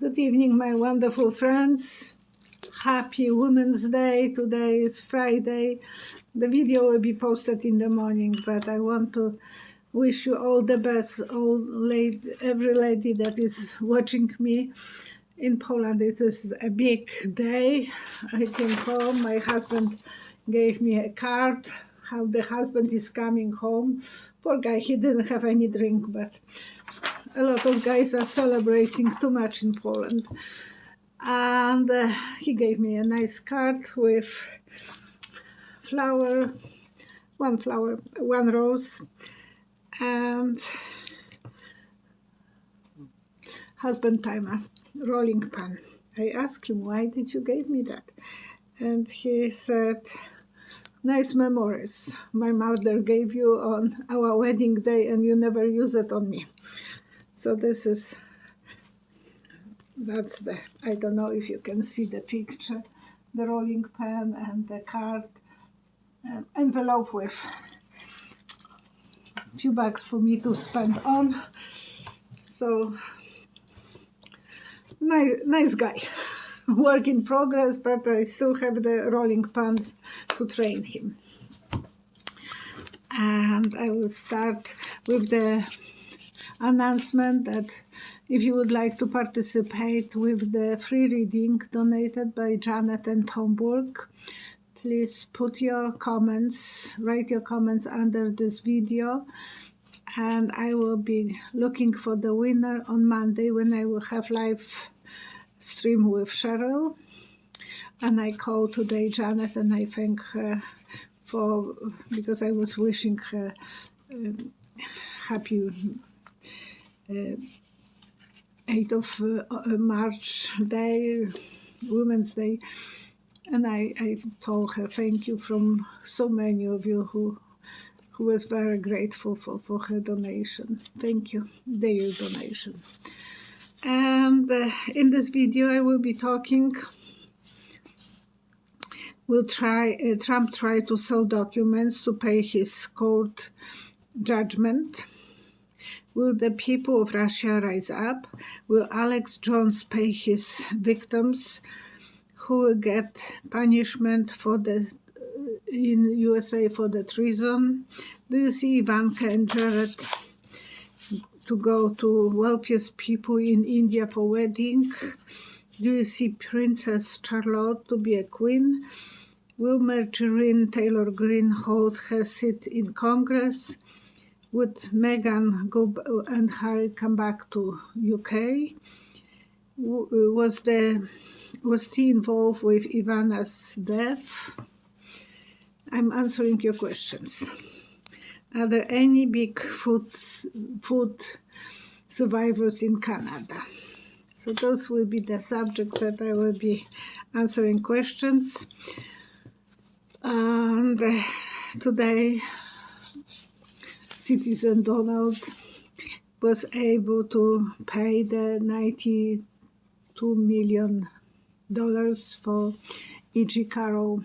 Good evening, my wonderful friends. Happy Women's Day. Today is Friday. The video will be posted in the morning, but I want to wish you all the best, every lady that is watching me. In Poland, it is a big day. I came home. My husband gave me a card, how the husband is coming home. Poor guy, he didn't have any drink, but a lot of guys are celebrating too much in Poland. And he gave me a nice card with one rose, and husband timer, rolling pan. I asked him, why did you give me that? And he said, nice memories. My mother gave you on our wedding day and you never use it on me. So I don't know if you can see the picture, the rolling pen and the card, envelope with a few bucks for me to spend on. So, nice guy. Work in progress, but I still have the rolling pen to train him. And I will start with the announcement that if you would like to participate with the free reading donated by Janet and Homburg, please put your comments, write your comments under this video, and I will be looking for the winner on Monday when I will have live stream with Cheryl. And I call today Janet and I thank her because I was wishing her happy 8th of March day, Women's Day, and I told her thank you from so many of you who was very grateful for her donation. Thank you, their donation. And in this video I will be talking, Trump try to sell documents to pay his court judgment. Will the people of Russia rise up? Will Alex Jones pay his victims? Who will get punishment in USA for the treason? Do you see Ivanka and Jered to go to wealthiest people in India for wedding? Do you see Princess Charlotte to be a queen? Will Marjorie Taylor Greene hold her seat in Congress? Would Meghan and Harry come back to UK? Was he involved with Ivana's death? I'm answering your questions. Are there any Bigfoot survivors in Canada? So those will be the subjects that I will be answering questions. And today, Citizen Donald was able to pay the $92 million for E.G. Carroll.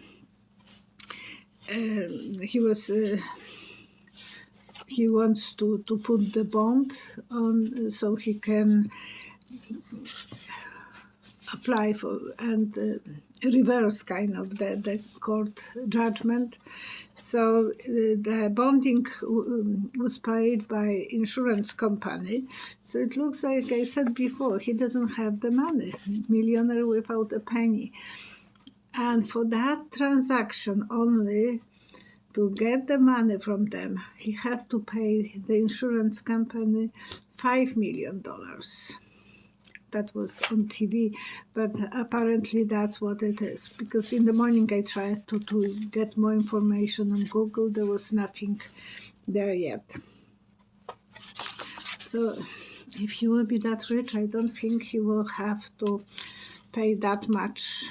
He wants to put the bond on so he can apply for and reverse kind of the court judgment. So the bonding was paid by insurance company. So it looks like I said before, he doesn't have the money, millionaire without a penny. And for that transaction only, to get the money from them, he had to pay the insurance company $5 million. That was on TV, but apparently that's what it is. Because in the morning I tried to get more information on Google. There was nothing there yet. So if he will be that rich, I don't think he will have to pay that much.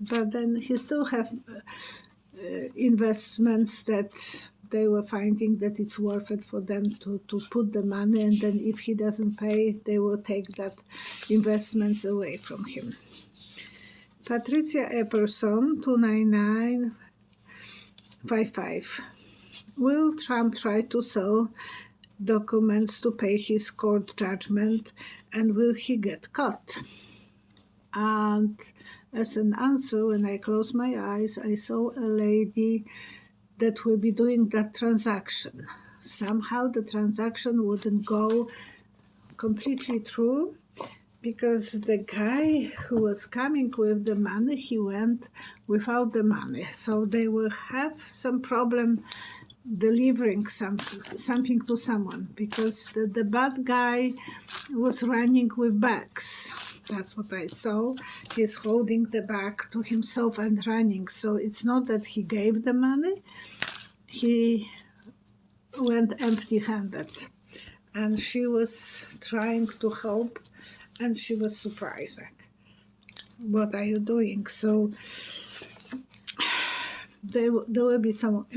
But then he still have investments that they were finding that it's worth it for them to put the money, and then if he doesn't pay, they will take that investments away from him. Patricia Epperson, 29955. Will Trump try to sell documents to pay his court judgment, and will he get caught? And as an answer, when I closed my eyes, I saw a lady that will be doing that transaction. Somehow the transaction wouldn't go completely through, because the guy who was coming with the money, he went without the money. So they will have some problem delivering something to someone, because the bad guy was running with bags. That's what I saw. He's holding the bag to himself and running. So it's not that he gave the money. He went empty-handed. And she was trying to help, and she was surprised. Like, what are you doing? So there will be some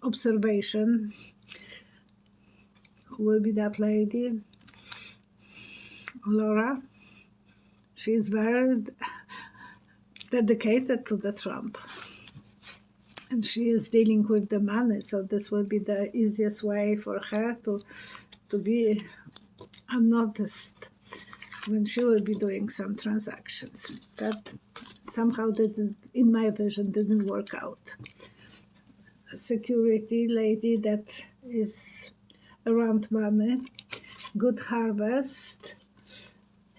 observation. Who will be that lady? Laura. She is very dedicated to the Trump. And she is dealing with the money, so this will be the easiest way for her to be unnoticed when she will be doing some transactions. But somehow didn't, in my vision, didn't work out. A security lady that is around money, good harvest,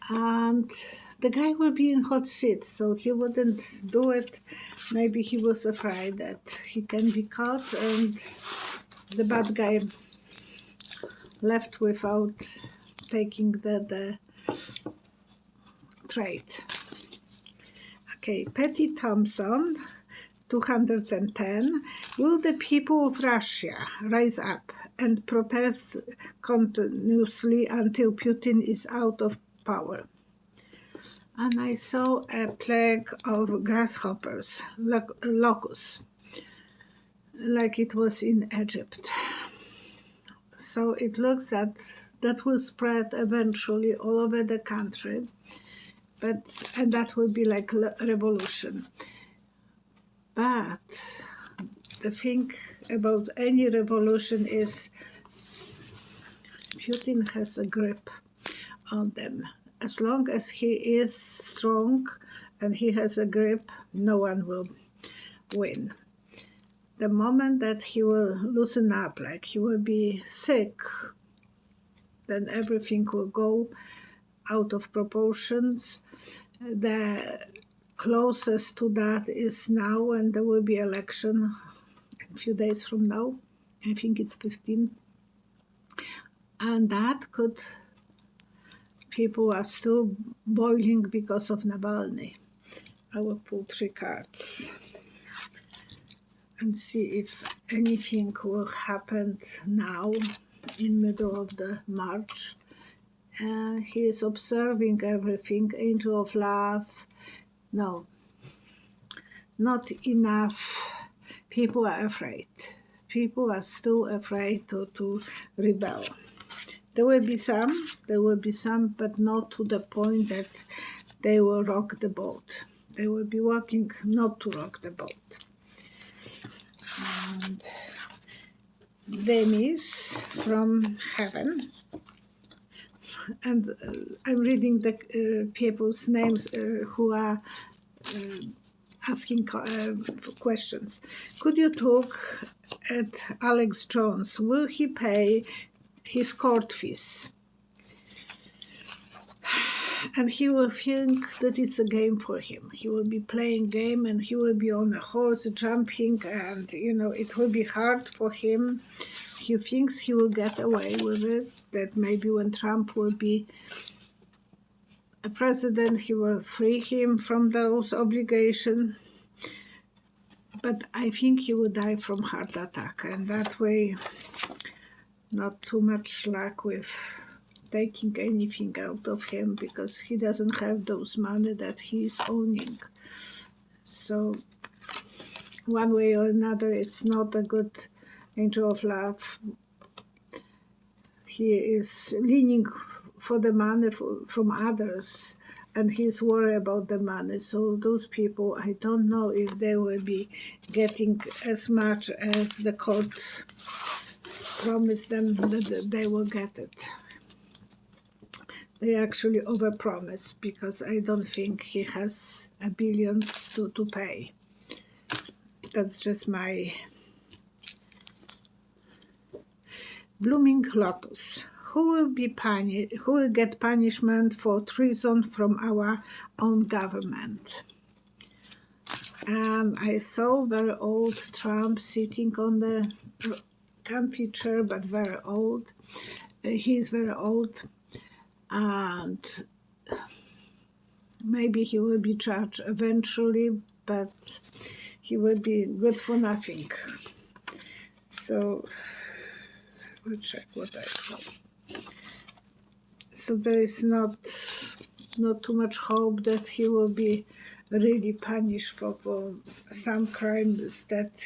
and the guy will be in hot seat, so he wouldn't do it. Maybe he was afraid that he can be caught, and the bad guy left without taking the trade. Okay, Petty Thompson, 210. Will the people of Russia rise up and protest continuously until Putin is out of power? And I saw a plague of grasshoppers, locusts, like it was in Egypt. So it looks that will spread eventually all over the country, and that will be like a revolution. But the thing about any revolution is Putin has a grip on them. As long as he is strong and he has a grip, no one will win. The moment that he will loosen up, like he will be sick, then everything will go out of proportions. The closest to that is now, when there will be election a few days from now. I think it's 15. And that could... People are still boiling because of Navalny. I will pull 3 cards and see if anything will happen now in middle of the March. He is observing everything. Angel of love. No, not enough. People are afraid. People are still afraid to rebel. There will be some, but not to the point that they will rock the boat. They will be working not to rock the boat. And Demis from heaven. And I'm reading the people's names who are asking questions. Could you talk at Alex Jones? Will he pay his court fees? And he will think that it's a game for him. He will be playing game, and he will be on a horse jumping, and it will be hard for him. He thinks he will get away with it, that maybe when Trump will be a president, he will free him from those obligations. But I think he will die from heart attack, and that way not too much luck with taking anything out of him, because he doesn't have those money that he is owning. So one way or another, it's not a good angel of love. He is leaning for the money from others, and he's worried about the money. So those people, I don't know if they will be getting as much as the court promised them that they will get it. they actually overpromise, because I don't think he has a billion to pay. That's just my Blooming Lotus. Who will get punishment for treason from our own government? And I saw very old Trump sitting on the comfy chair, but very old. He is very old, and maybe he will be charged eventually, but he will be good for nothing. So we'll check what I saw. So there is not too much hope that he will be really punished for some crimes that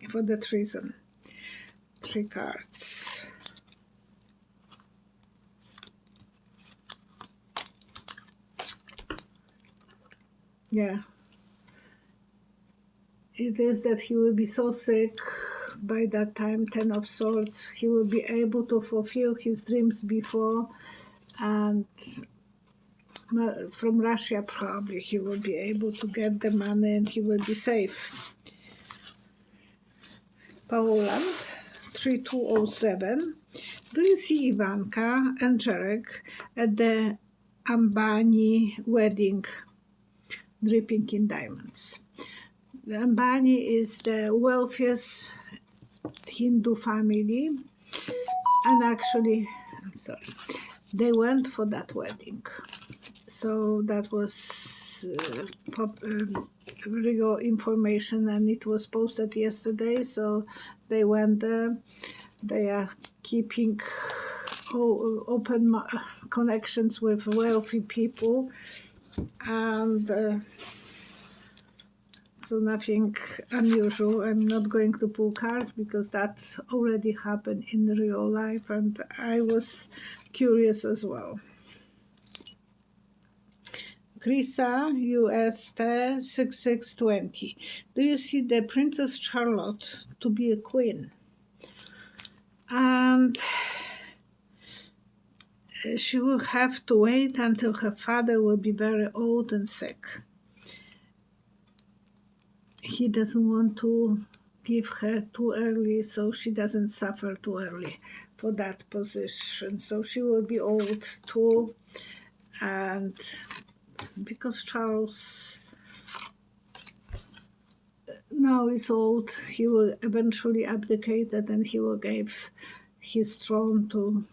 for the treason. 3 cards. Yeah. It is that he will be so sick by that time, 10 of Swords. He will be able to fulfill his dreams before, and from Russia probably he will be able to get the money and he will be safe. Poland, 3207. Do you see Ivanka and Jered at the Amani wedding, dripping in diamonds? The Amani is the wealthiest Hindu family, and actually, they went for that wedding. So that was real information, and it was posted yesterday. So they went there. They are keeping open connections with wealthy people, and so nothing unusual. I'm not going to pull cards because that already happened in real life, and I was curious as well. Krisa, UST 6620. Do you see the Princess Charlotte to be a queen? And she will have to wait until her father will be very old and sick. He doesn't want to give her too early, so she doesn't suffer too early for that position. So she will be old too, and because Charles now is old, he will eventually abdicate, and then he will give his throne to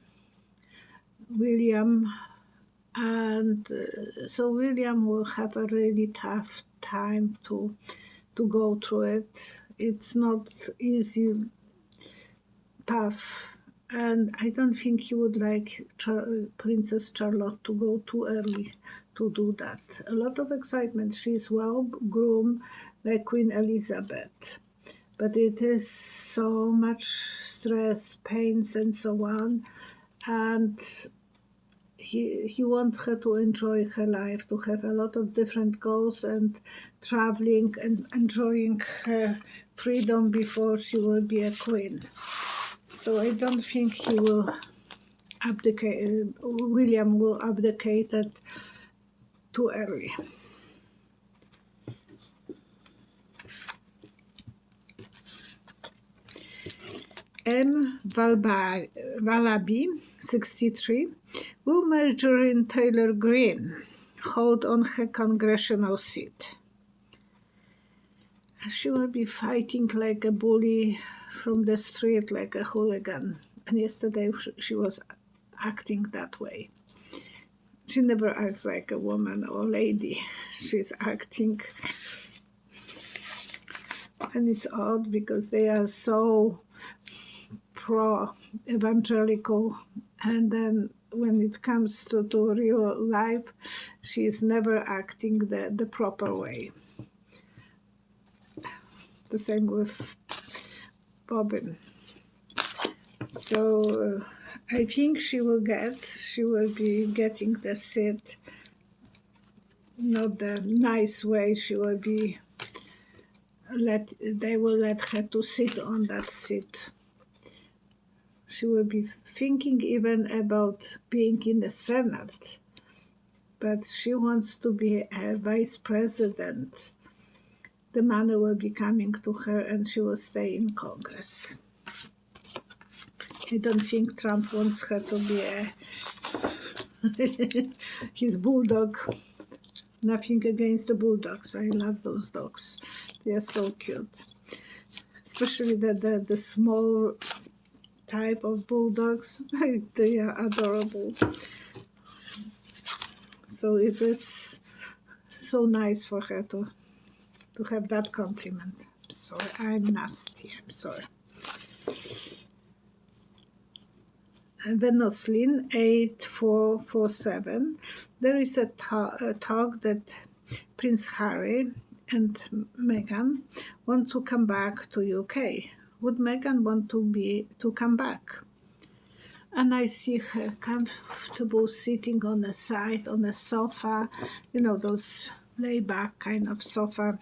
William, and so William will have a really tough time to go through it. It's not easy path, and I don't think he would like Princess Charlotte to go too early to do that. A lot of excitement. She's well groomed like Queen Elizabeth, but it is so much stress, pains, and so on, and he wants her to enjoy her life, to have a lot of different goals and traveling and enjoying her freedom before she will be a queen. So I don't think he will abdicate, William will abdicate it too early. M. Valabi, 63. Will Marjorie Taylor Greene hold on her congressional seat? She will be fighting like a bully from the street, like a hooligan. And yesterday she was acting that way. She never acts like a woman or lady. She's acting. And it's odd because they are so pro-evangelical, and then when it comes to real life, she's never acting the proper way. The same with Bobbin. So I think she will be getting the seat, not the nice way. She will be they will let her to sit on that seat. She will be thinking even about being in the Senate, but she wants to be a vice president. The money will be coming to her and she will stay in Congress. I don't think Trump wants her to be his bulldog. Nothing against the bulldogs. I love those dogs. They are so cute. Especially the small type of bulldogs. They are adorable. So it is so nice for her to have that compliment. I'm sorry, I'm nasty. I'm sorry. Venoslin 8447. There is a talk that Prince Harry and Meghan want to come back to UK. Would Meghan want to come back? And I see her comfortable sitting on the side, on a sofa, those lay-back kind of sofa,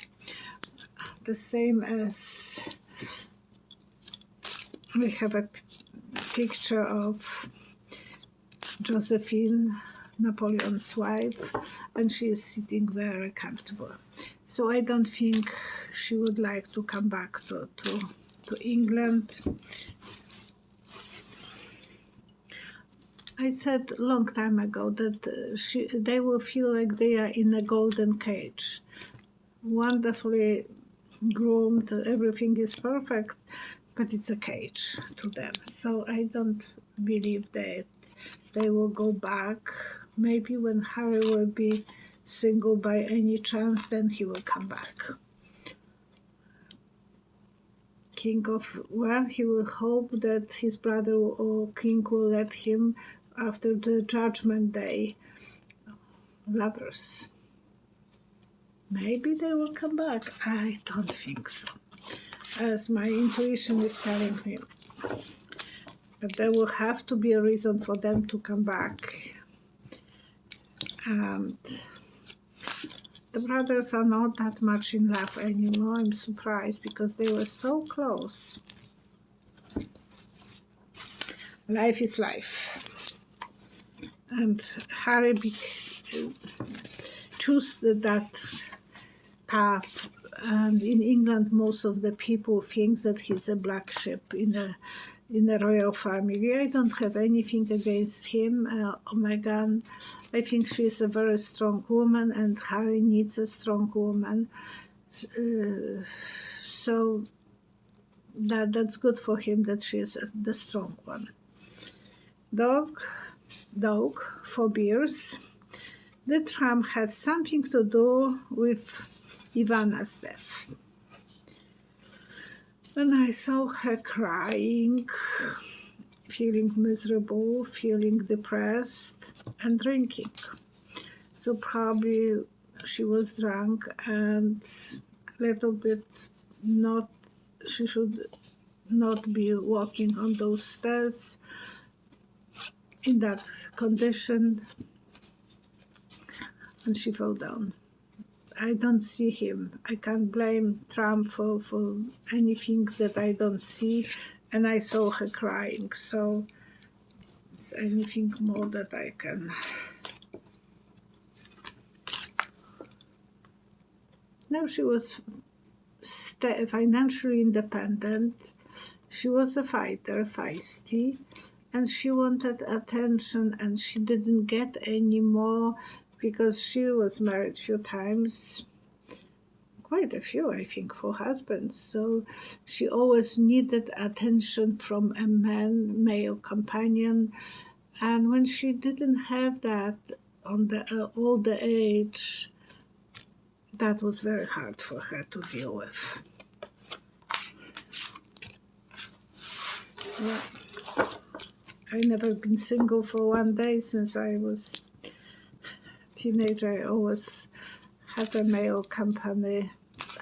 the same as we have a picture of Josephine, Napoleon's wife, and she is sitting very comfortable. So I don't think she would like to come back to England. I said a long time ago that they will feel like they are in a golden cage, wonderfully groomed, everything is perfect, but it's a cage to them. So I don't believe that they will go back. Maybe when Harry will be single by any chance, then he will come back. He will hope that his brother or king will let him after the Judgment Day. Lovers. Maybe they will come back. I don't think so, as my intuition is telling me. But there will have to be a reason for them to come back. And the brothers are not that much in love anymore. I'm surprised because they were so close. Life is life. And Harry chose that path. And in England, most of the people think that he's a black sheep in the royal family. I don't have anything against him or Meghan. I think she's a very strong woman, and Harry needs a strong woman. So that's good for him that she is the strong one. Dog for beers. The Trump had something to do with Ivana's death. And I saw her crying, feeling miserable, feeling depressed, and drinking. So probably she was drunk and a little bit she should not be walking on those stairs in that condition, and she fell down. I don't see him. I can't blame Trump for anything that I don't see, and I saw her crying, so it's anything more that I can. Now she was financially independent. She was a fighter, feisty, and she wanted attention, and she didn't get any more because she was married a few times, quite a few, I think, for husbands. So she always needed attention from a male companion. And when she didn't have that on the older age, that was very hard for her to deal with. Yeah. I never been single for one day since I was teenager. I always had a male company.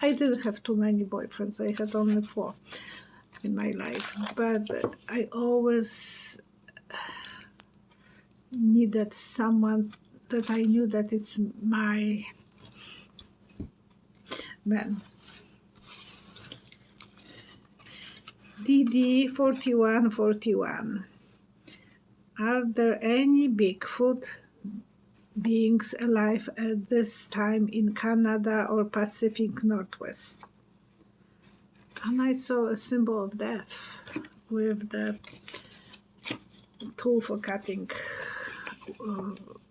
I didn't have too many boyfriends. I had only 4 in my life. But I always needed someone that I knew that it's my man. DD 4141. Are there any Bigfoot beings alive at this time in Canada or Pacific Northwest? And I saw a symbol of death with the tool for cutting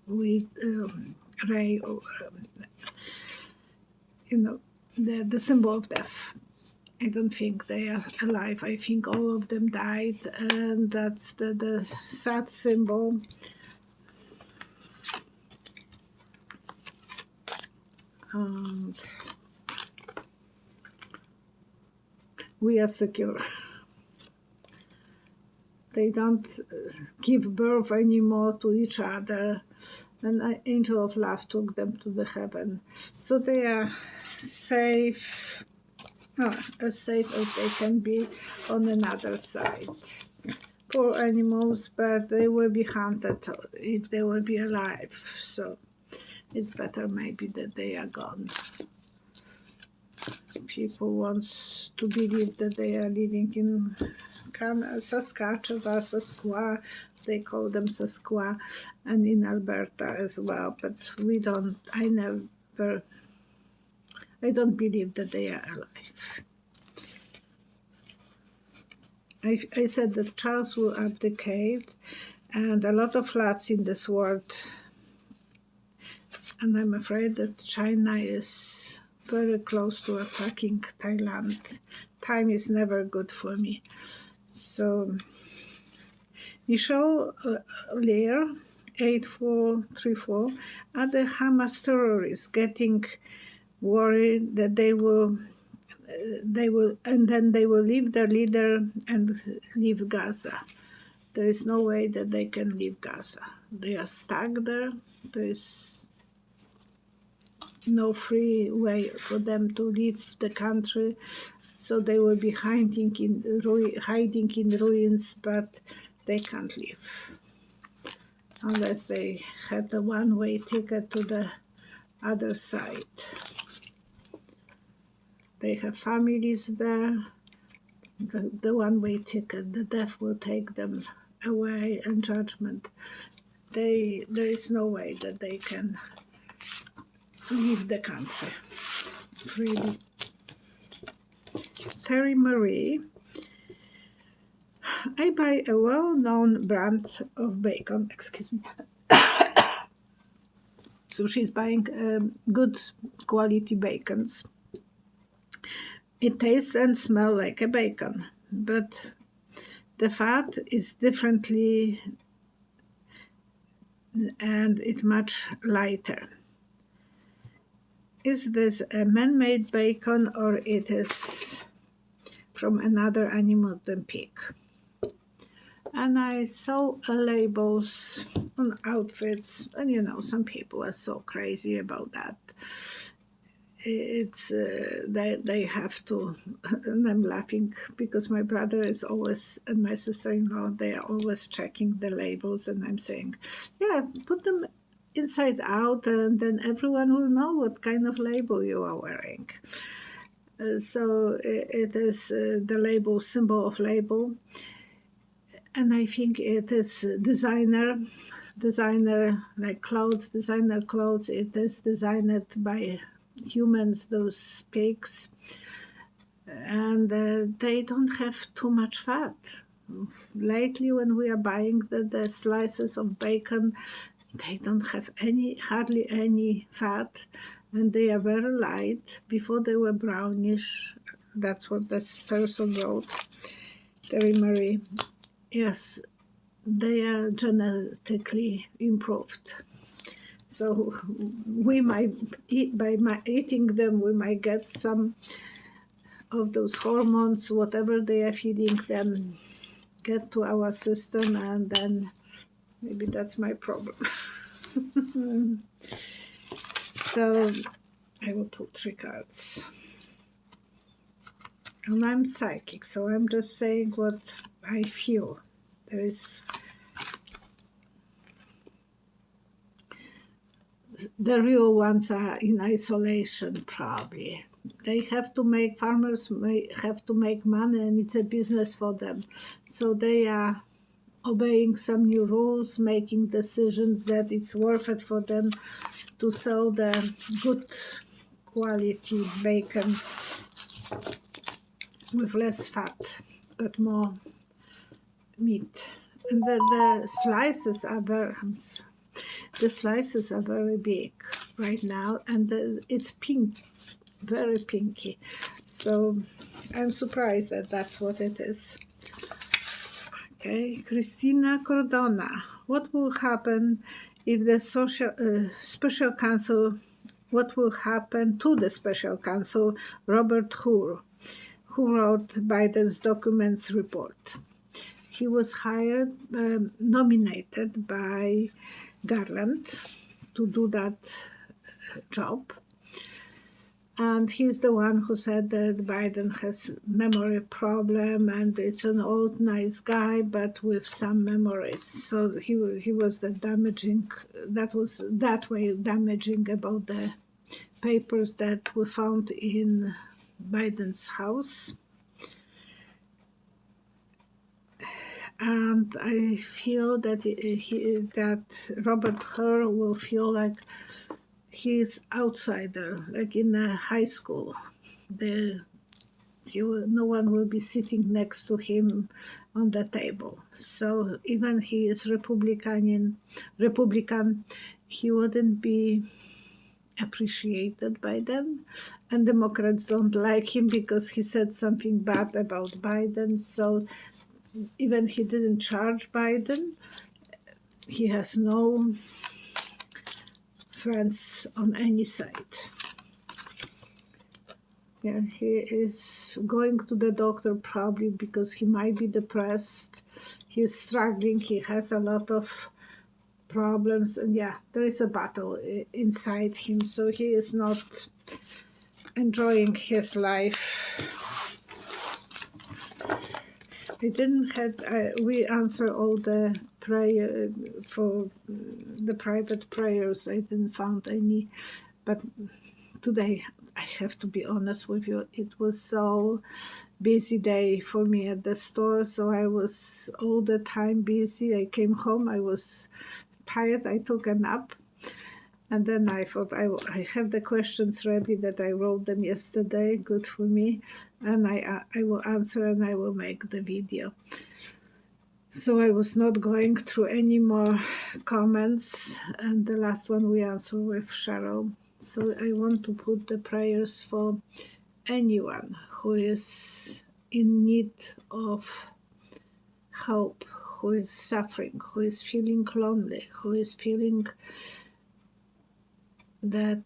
with ray, the symbol of death. I don't think they are alive. I think all of them died, and that's the sad symbol. And we are secure. They don't give birth anymore to each other. An angel of love took them to the heaven. So they are safe, as safe as they can be on another side. Poor animals, but they will be hunted if they will be alive. So it's better maybe that they are gone. People want to believe that they are living in Saskatchewan, Saskwa, they call them Saskwa, and in Alberta as well, but we don't, I don't believe that they are alive. I said that Charles will abdicate, and a lot of floods in this world, and I'm afraid that China is very close to attacking Thailand. Time is never good for me. So, Michelle Lear, 8434, are the Hamas terrorists getting worried that they will, and then they will leave their leader and leave Gaza. There is no way that they can leave Gaza. They are stuck there. There is no free way for them to leave the country. So they will be hiding in ruins, but they can't leave unless they have the one-way ticket to the other side. They have families there. The one-way ticket, the death will take them away, and judgment. There is no way that they can leave the country freely. Terry Marie, I buy a well-known brand of bacon, excuse me. So she's buying good quality bacons. It tastes and smells like a bacon, but the fat is differently and it's much lighter. Is this a man-made bacon, or it is from another animal than pig? And I saw labels on outfits, and some people are so crazy about that. It's they have to, and I'm laughing because my brother is always, and my sister-in-law, they are always checking the labels, and I'm saying, yeah, put them inside out, and then everyone will know what kind of label you are wearing. So it is the label, symbol of label, and I think it is designer like clothes, designer clothes. It is designed by humans, those pigs, and they don't have too much fat. Lately, when we are buying the slices of bacon, they don't have hardly any fat, and they are very light. Before they were brownish. That's what this person wrote, Terry Marie. Yes, they are genetically improved. So we might by eating them, we might get some of those hormones, whatever they are feeding them, get to our system, and then maybe that's my problem. So I will pull 3 cards. And I'm psychic, so I'm just saying what I feel. There is the real ones are in isolation, probably. Farmers have to make money, and it's a business for them. So they are obeying some new rules, making decisions that it's worth it for them to sell the good quality bacon with less fat but more meat. And the slices are very big right now, and it's pink, very pinky. So I'm surprised that that's what it is. Okay, Christina Cordona. What will happen if the special counsel? What will happen to the special counsel Robert Hur, who wrote Biden's documents report? He was nominated by Garland to do that job. And he's the one who said that Biden has memory problem and it's an old nice guy, but with some memories. So he was damaging about the papers that were found in Biden's house. And I feel that that Robert Hur will feel like he's outsider, like in a high school. No one will be sitting next to him on the table. So even he is Republican, he wouldn't be appreciated by them. And Democrats don't like him because he said something bad about Biden. So even he didn't charge Biden, he has no friends on any side. Yeah, he is going to the doctor probably because he might be depressed. He's struggling. He has a lot of problems. And yeah, there is a battle inside him. So he is not enjoying his life. We answer all the prayer for the private prayers. I didn't find any, but today I have to be honest with you. It was so busy day for me at the store, so I was all the time busy. I came home, I was tired. I took a nap. And then I thought I have the questions ready that I wrote them yesterday, good for me, and I will answer and I will make the video. So I was not going through any more comments, and the last one we answered with Cheryl. So I want to put the prayers for anyone who is in need of help, who is suffering, who is feeling lonely, who is feeling that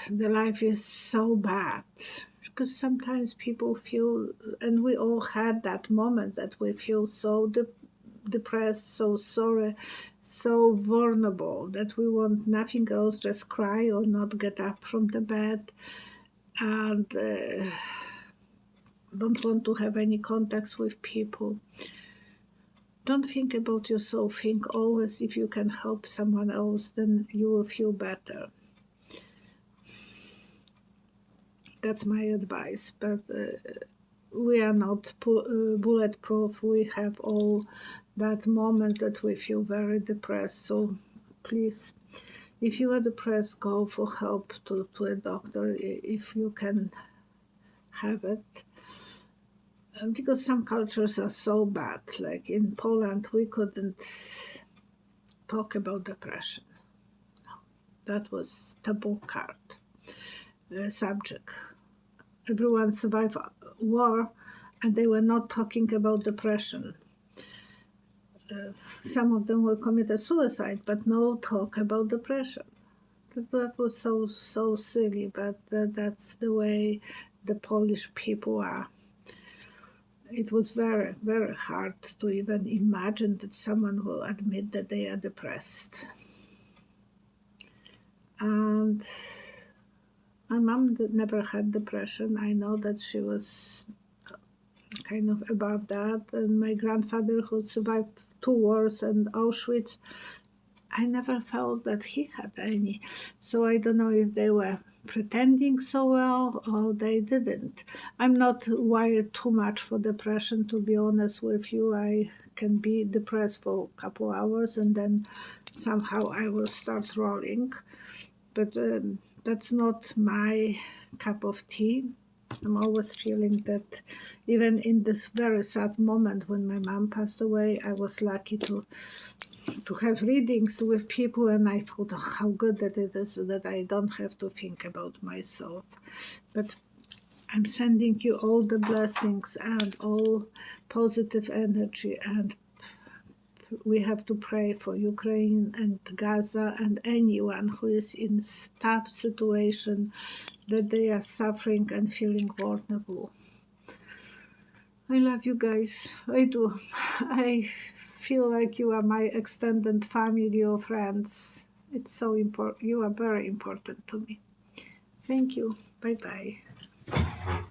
the life is so bad. Because sometimes people feel, and we all had that moment that we feel so depressed, so sorry, so vulnerable that we want nothing else, just cry or not get up from the bed, and don't want to have any contacts with people. Don't think about yourself. Think always if you can help someone else, then you will feel better. That's my advice, but we are not bulletproof. We have all that moment that we feel very depressed. So please, if you are depressed, go for help to a doctor if you can have it. Because some cultures are so bad. Like in Poland, we couldn't talk about depression. That was taboo subject. Everyone survived war, and they were not talking about depression. Some of them will commit suicide, but no talk about depression. That was so silly, but that's the way the Polish people are. It was very, very hard to even imagine that someone will admit that they are depressed. And my mom never had depression. I know that she was kind of above that. And my grandfather, who survived 2 wars and Auschwitz, I never felt that he had any. So I don't know if they were pretending so well or they didn't. I'm not wired too much for depression, to be honest with you. I can be depressed for a couple hours and then somehow I will start rolling. But that's not my cup of tea. I'm always feeling that even in this very sad moment when my mom passed away, I was lucky to have readings with people, and I thought, oh, how good that it is that I don't have to think about myself. But I'm sending you all the blessings and all positive energy, and we have to pray for Ukraine and Gaza and anyone who is in tough situation, that they are suffering and feeling vulnerable. I love you guys. I do. I feel like you are my extended family or friends. It's so important. You are very important to me. Thank you. Bye bye.